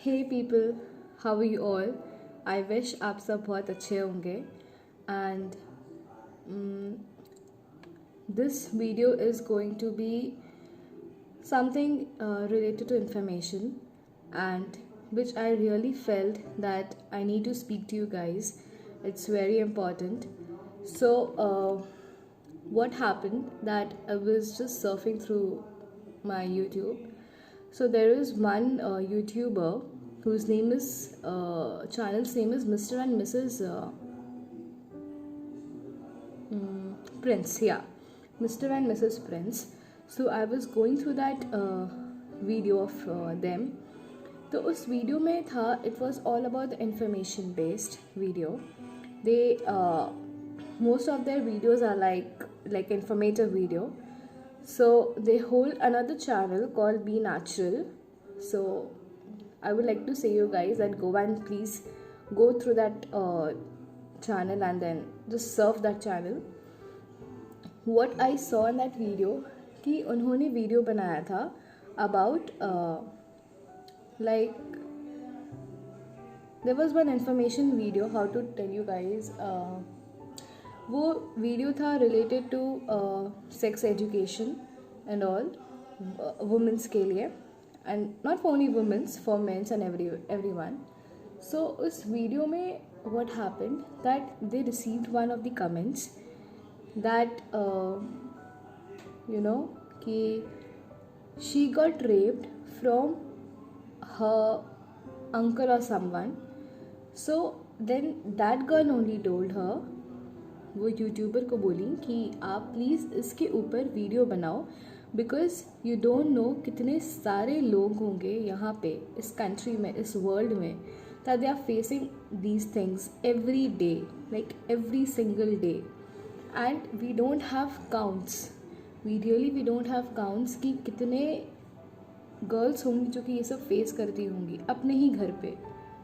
Hey people, how are you all? I wish आप सब बहुत अच्छे होंगे and this video is going to be something related to information and which I really felt that I need to speak to you guys. It's very important. So what happened that I was just surfing through my YouTube. So there is one YouTuber whose name is channel's name is Mr. and Mrs. Prince. Yeah, Mr. and Mrs. Prince. So I was going through that video of them. तो उस video में था it was all about the information based video. They most of their videos are like informative video. So they hold another channel called Be Natural. So I would like to say you guys that go and please go through that channel and then just surf that channel. What I saw in that video कि उन्होंने video बनाया था about like there was one information video, how to tell you guys, वो video था related to sex education and all womens के लिए and not for only womens, for mens and everyone. So उस video में what happened that they received one of the comments that you know कि she got raped from her uncle or someone. So then that girl only told her, वो YouTuber को बोली कि आप please इसके ऊपर वीडियो बनाओ बिकॉज यू डोंट नो कितने सारे लोग होंगे यहाँ पे इस कंट्री में, इस वर्ल्ड में, that they are facing these things every day, like every single day. And we don't have counts, we don't have counts कि कितने गर्ल्स होंगी जो कि ये सब फेस करती होंगी अपने ही घर पे,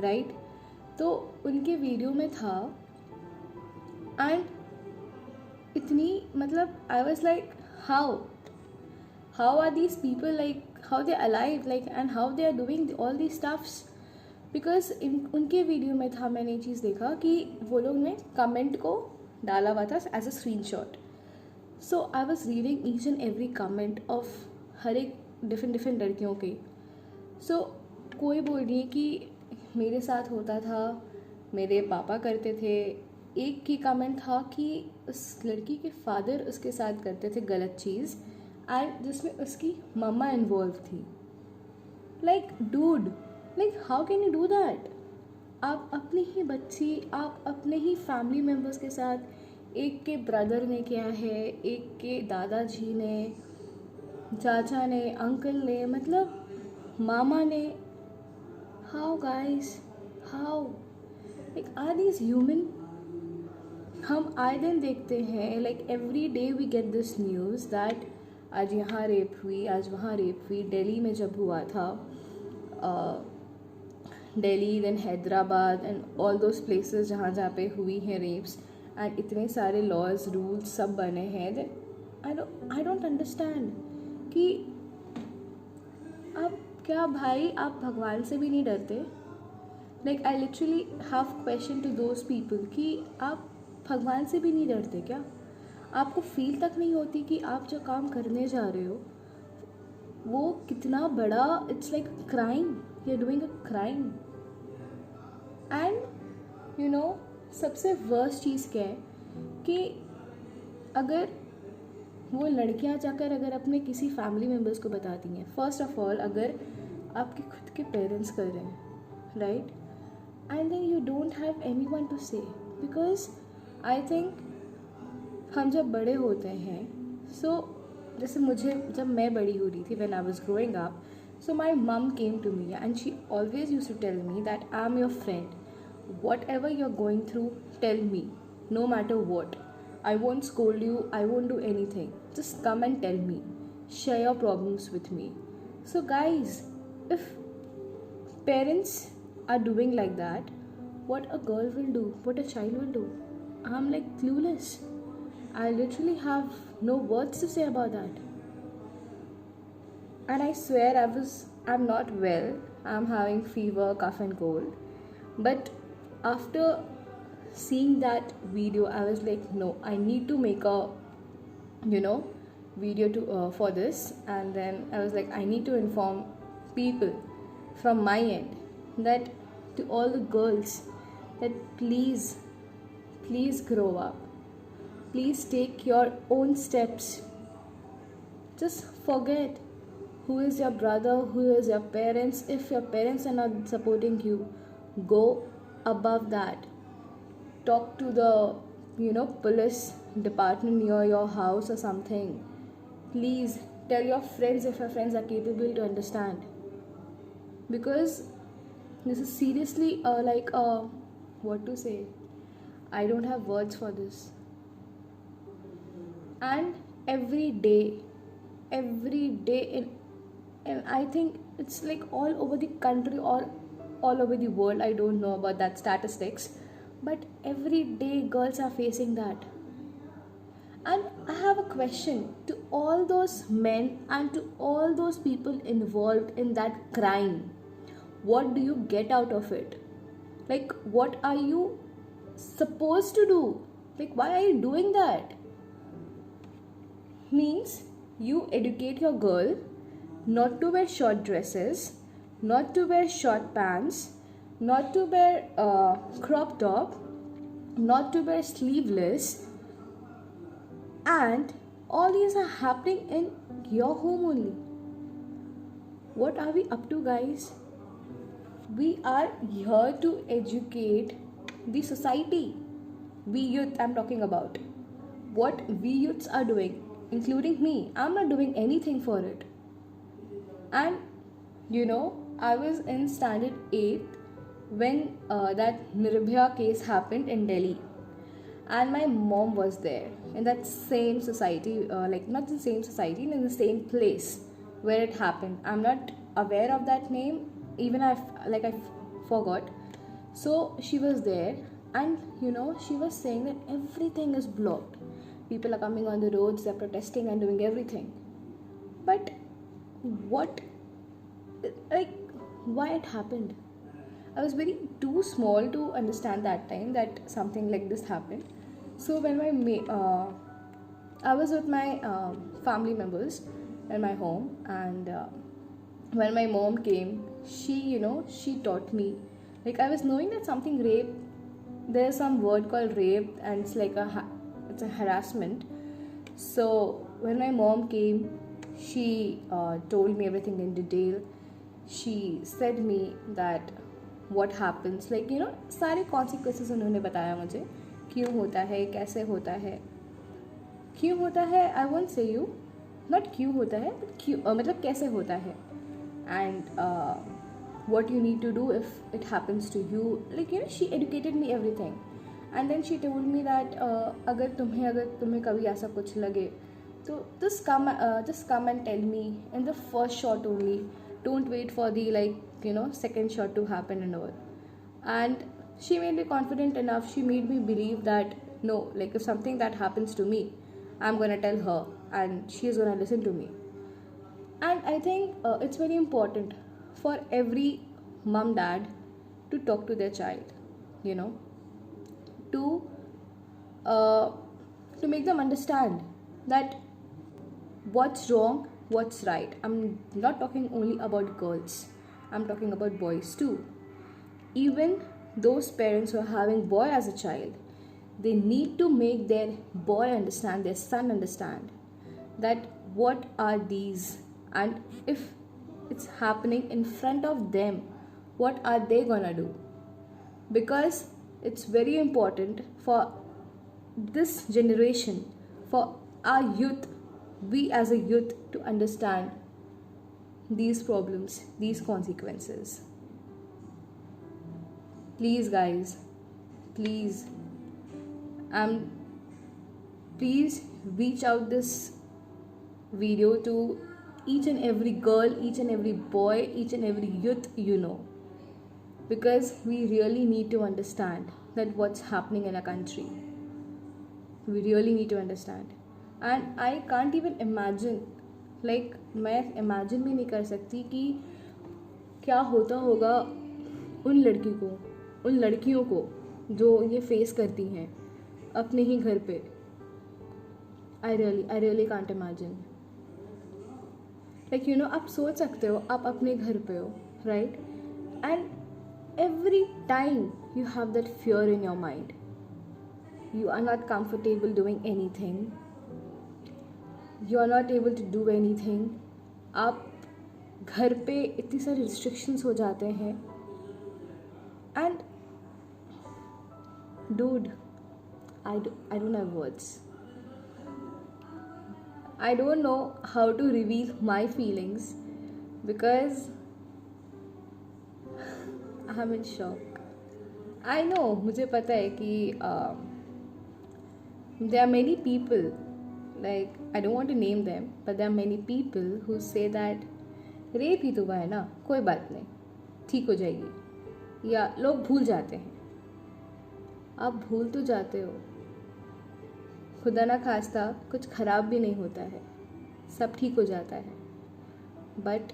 राइट? तो उनके वीडियो में था एंड इतनी मतलब I was like how are these people, like how they alive, like and how they are doing all the stuffs. Because उनके वीडियो में था, मैंने ये चीज़ देखा कि वो लोग ने कमेंट को डाला हुआ था as a screenshot. So I was reading each and every comment of हर एक डिफरेंट लड़कियों के. सो कोई बोल रही है कि मेरे साथ होता था, मेरे पापा करते थे. एक की कमेंट था कि उस लड़की के फादर उसके साथ करते थे गलत चीज़ एंड जिसमें उसकी मम्मा इन्वॉल्व थी. Like dude, like how can you do that? आप अपनी ही बच्ची, आप अपने ही फैमिली मेम्बर्स के साथ, एक के ब्रदर ने किया है, एक के दादाजी ने, चाचा ने, अंकल ने, मतलब मामा ने. How guys, how, like are these human? हम आए दिन देखते हैं, like every day we get this news that आज यहाँ रेप हुई, आज वहाँ रेप हुई. दिल्ली में जब हुआ था, Delhi, then Hyderabad and all those places जहाँ जहाँ पे हुई हैं रेप्स एंड इतने सारे लॉज रूल्स सब बने हैं. देन आई डोंट अंडरस्टैंड कि आप क्या भाई, आप भगवान से भी नहीं डरते? Like I literally have question to those people कि आप भगवान से भी नहीं डरते क्या? आपको फील तक नहीं होती कि आप जो काम करने जा रहे हो वो कितना बड़ा, it's like crime, you are doing a crime. And you know सबसे वर्स्ट चीज़ क्या है कि अगर वो लड़कियां जाकर अगर अपने किसी फैमिली मेम्बर्स को बताती हैं, फर्स्ट ऑफ ऑल अगर आपके खुद के पेरेंट्स कर रहे हैं, right, and then you don't have anyone to say. Because I think हम जब बड़े होते हैं, सो जैसे मुझे जब मैं बड़ी हो रही थी, when I was growing up, so my mum came to me and she always used to tell me that I am your friend, whatever you are going through tell me, no matter what. I won't scold you, I won't do anything. Just come and tell me. Share your problems with me. So guys, if parents are doing like that, what a girl will do, what a child will do? I'm like clueless. I literally have no words to say about that. And I swear I'm not well. I'm having fever, cough and cold. But after seeing that video, I was like, no, I need to make a, you know, video to for this. And then I was like, I need to inform people from my end, that to all the girls, that please grow up, please take your own steps. Just forget who is your brother, who is your parents. If your parents are not supporting you, go above that. Talk to the, police department near your house or something. Please tell your friends if your friends are capable to understand, because this is seriously what to say, I don't have words for this. And every day and I think it's like all over the country or all over the world, I don't know about that statistics, but every day girls are facing that. And I have a question to all those men and to all those people involved in that crime. What do you get out of it? Like, what are you supposed to do? Like, why are you doing that? Means you educate your girl not to wear short dresses, not to wear short pants, not to wear crop top, not to wear sleeveless, and all these are happening in your home only. What are we up to, guys? We are here to educate the society. We youth, I'm talking about. What we youths are doing, including me, I'm not doing anything for it. And I was in standard 8th when that Nirbhaya case happened in Delhi, and my mom was there in that same society, not the same society, in the same place where it happened. I'm not aware of that name, even I forgot. So she was there, and she was saying that everything is blocked. People are coming on the roads, they're protesting and doing everything. But what, why it happened? I was very too small to understand that time that something like this happened. So when I was with my family members in my home, and when my mom came, she taught me. Like, I was knowing that something rape, there's some word called rape, and it's like it's a harassment. So when my mom came, she told me everything in detail. She said me that what happens, सारे consequences उन्होंने बताया मुझे, क्यों होता है, कैसे होता है, क्यों होता है, I won't say you, not क्यों होता है, but क्यों मतलब कैसे होता है, and what you need to do if it happens to you. She educated me everything. And then she told me that अगर तुम्हें कभी ऐसा कुछ लगे तो just come and tell me in the first shot only. Don't wait for the second shot to happen and all. And she made me confident enough. She made me believe that no, if something that happens to me, I'm gonna tell her and she is gonna listen to me. And I think it's very important for every mom dad to talk to their child, to make them understand that what's wrong, what's right. I'm not talking only about girls, I'm talking about boys too. Even those parents who are having boy as a child, they need to make their boy understand, their son understand that what are these, and if it's happening in front of them, what are they gonna do? Because it's very important for this generation, for our youth, we as a youth, to understand these problems, these consequences. Please, guys, please, please reach out this video to each and every girl, each and every boy, each and every youth, because we really need to understand that what's happening in our country. We really need to understand. And I can't even imagine, मैं imagine भी नहीं कर सकती कि क्या होता होगा उन लड़कियों को जो ये फेस करती हैं अपने ही घर पे. I really can't imagine. Like आप सोच सकते हो आप अपने घर पे हो, right, and every time you have that fear in your mind. You are not comfortable doing anything, you are not able to do anything. आप घर पे इतनी सारी रिस्ट्रिक्शंस हो जाते हैं. And dude, I don't have words. I don't know how to reveal my feelings because I'm in shock. I know, मुझे पता है कि there are many people, like I don't want to name them, but there are many people who say that rape ही तो हुआ है ना, कोई बात नहीं, ठीक हो जाएगी. या लोग भूल जाते हैं. आप भूल तो जाते हो, खुदा ना खास्ता कुछ ख़राब भी नहीं होता है, सब ठीक हो जाता है. But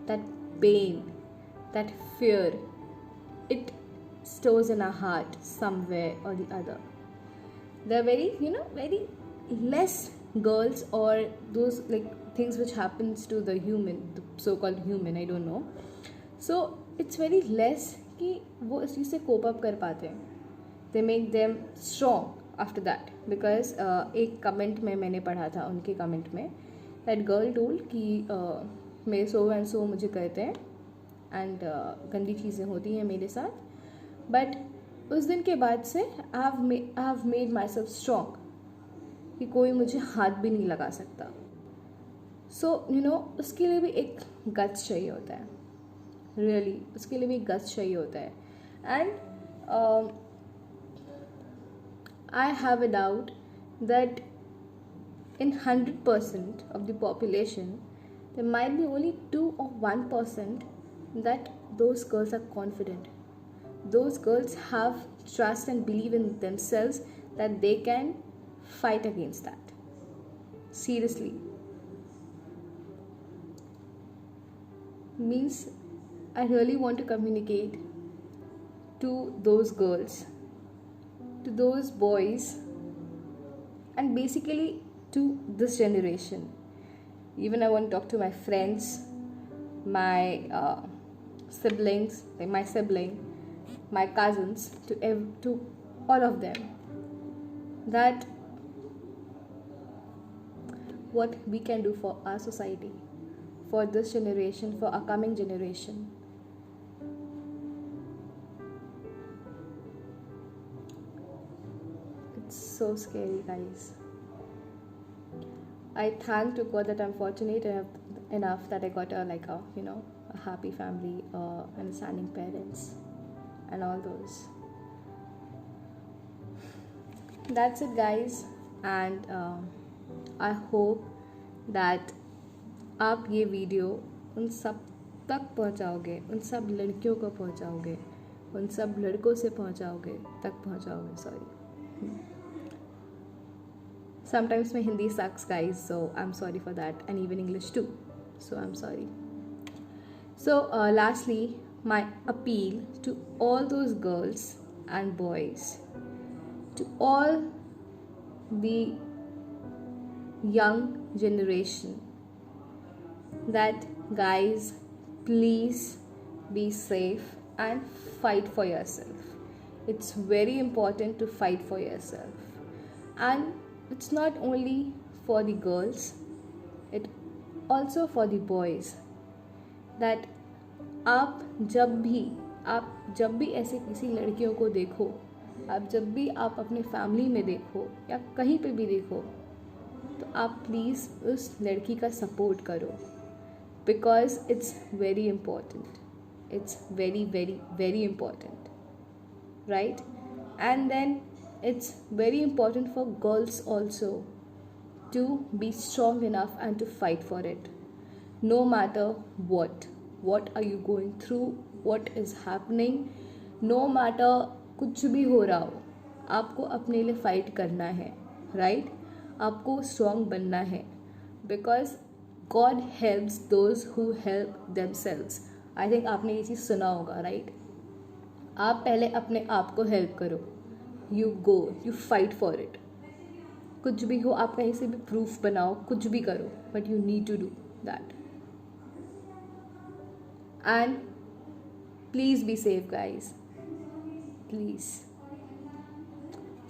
that pain, that fear, it stores in our heart somewhere or the other. There are very less girls or those like things which happens to the human, the so-called human, I don't know. So it's very less कि वो इस चीज़ से cope up कर पाते हैं. They make them strong after that because एक comment में मैंने पढ़ा था, उनके कमेंट में that girl told कि मेरे सो एंड सो मुझे कहते हैं एंड गंदी चीज़ें होती हैं मेरे साथ, बट उस दिन के बाद से I have made my self strong कि कोई मुझे हाथ भी नहीं लगा सकता. सो उसके लिए भी एक गट्स चाहिए होता है, रियली उसके लिए भी गट्स चाहिए होता है. And I have a doubt that in 100% of the population, there might be only 2 or 1% that those girls are confident. Those girls have trust and believe in themselves that they can fight against that. Seriously. Means I really want to communicate to those girls, to those boys, and basically to this generation. Even I want to talk to my friends, my siblings, like my sibling, my cousins, to all of them, that what we can do for our society, for this generation, for our coming generation. It's so scary, guys. I thank to God that I'm fortunate enough that I got a happy family, understanding parents, and all those. That's it, guys, and I hope that आप ये video उन सब तक पहुंचाओगे, उन सब लड़कियों को पहुंचाओगे, उन सब लड़कों से पहुंचाओगे. Sorry. Sometimes my Hindi sucks, guys, so I'm sorry for that, and even English too, so I'm sorry. So lastly, my appeal to all those girls and boys, to all the young generation, that guys, please be safe and fight for yourself. It's very important to fight for yourself. And it's not only for the girls, it also for the boys, that आप जब भी ऐसे किसी लड़कियों को देखो, जब भी आप अपने फैमिली में देखो या कहीं पे भी देखो, तो आप प्लीज़ उस लड़की का सपोर्ट करो, because it's very important. It's very, very, very important, right? And then it's very important for girls also to be strong enough and to fight for it. No matter what are you going through, what is happening, no matter कुछ भी हो रहा हो, आपको अपने लिए fight करना है, राइट? आपको स्ट्रॉन्ग बनना है, because God helps those who help themselves. I think आपने ये चीज़ सुना होगा, राइट? आप पहले अपने आप को हेल्प करो, you go, you fight for it. कुछ भी हो, आप कहीं से भी प्रूफ बनाओ, कुछ भी करो, but you need to do that. And please be safe guys, please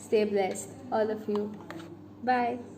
stay blessed, all of you. Bye.